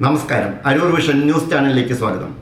നമസ്കാരം, Aroor vision news ചാനലിലേക്ക് സ്വാഗതം.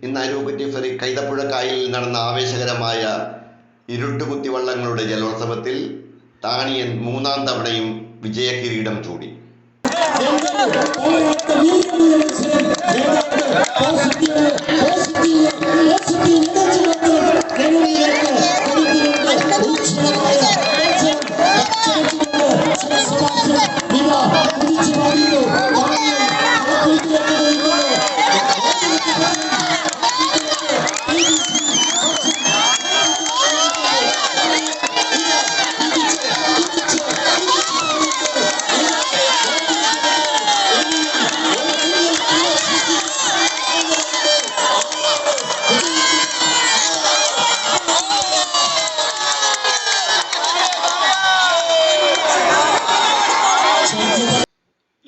ഇന്ന് അരൂക്കുറ്റി ഫെറി കൈതപ്പുഴ കായലിൽ നടന്ന ആവേശകരമായ ഇരുട്ടുകുത്തി വള്ളങ്ങളുടെ ജലോത്സവത്തിൽ താണിയൻ മൂന്നാം തവണയും വിജയകിരീടം ചൂടി.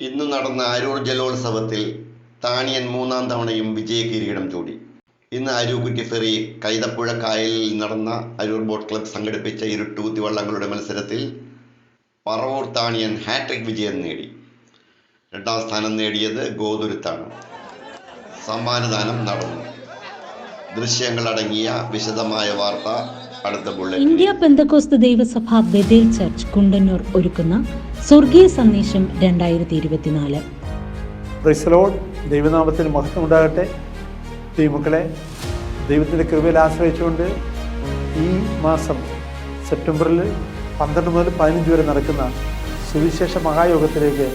ഇന്ന് നടന്ന അരൂർ ജലോത്സവത്തിൽ താണിയൻ മൂന്നാം തവണയും വിജയകിരീടം ചൂടി. ഇന്ന് അരൂക്കുറ്റി ഫെറി കൈതപ്പുഴ കായലിൽ നടന്ന അരൂർ ബോട്ട് ക്ലബ്ബ് സംഘടിപ്പിച്ച ഇരുട്ടുകുത്തി വള്ളങ്ങളുടെ മത്സരത്തിൽ പറവൂർ താണിയൻ ഹാട്രിക് വിജയം നേടി. രണ്ടാം സ്ഥാനം നേടിയത് ഗോതുരുത്താണ്. സമ്മാനദാനം നടന്നു. ദൃശ്യങ്ങളടങ്ങിയ വിശദമായ വാർത്ത അടുത്ത ബുള്ളറ്റിൻ. ഇന്ത്യ പെന്തക്കോസ്ത് ദൈവസഭ ബഥേൽ ചർച്ച് കുണ്ടന്നൂർ ഒരുക്കുന്ന സ്വർഗീയ സന്ദേശം 2024. Praise Lord. ദൈവനാമത്തിന് മഹത്വം ഉണ്ടാകട്ടെ. ദൈവമക്കളെ, ദൈവത്തിൻ്റെ കൃപയിൽ ആശ്രയിച്ചുകൊണ്ട് ഈ മാസം സെപ്റ്റംബറിൽ 12 മുതൽ 15 വരെ നടക്കുന്ന സുവിശേഷ മഹായോഗത്തിലേക്ക്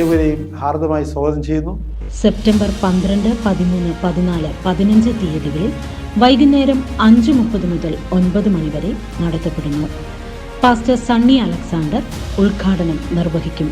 ഏവരെയും ഹാർദമായി സ്വാഗതം ചെയ്യുന്നു. സെപ്റ്റംബർ 12, 13, 14, 15 തീയതികളിൽ വൈകുന്നേരം 5:30 മുതൽ 9 മണി വരെ നടത്തപ്പെടുന്നു. പാസ്റ്റർ സണ്ണി അലക്സാണ്ടർ ഉദ്ഘാടനം നിർവഹിക്കും.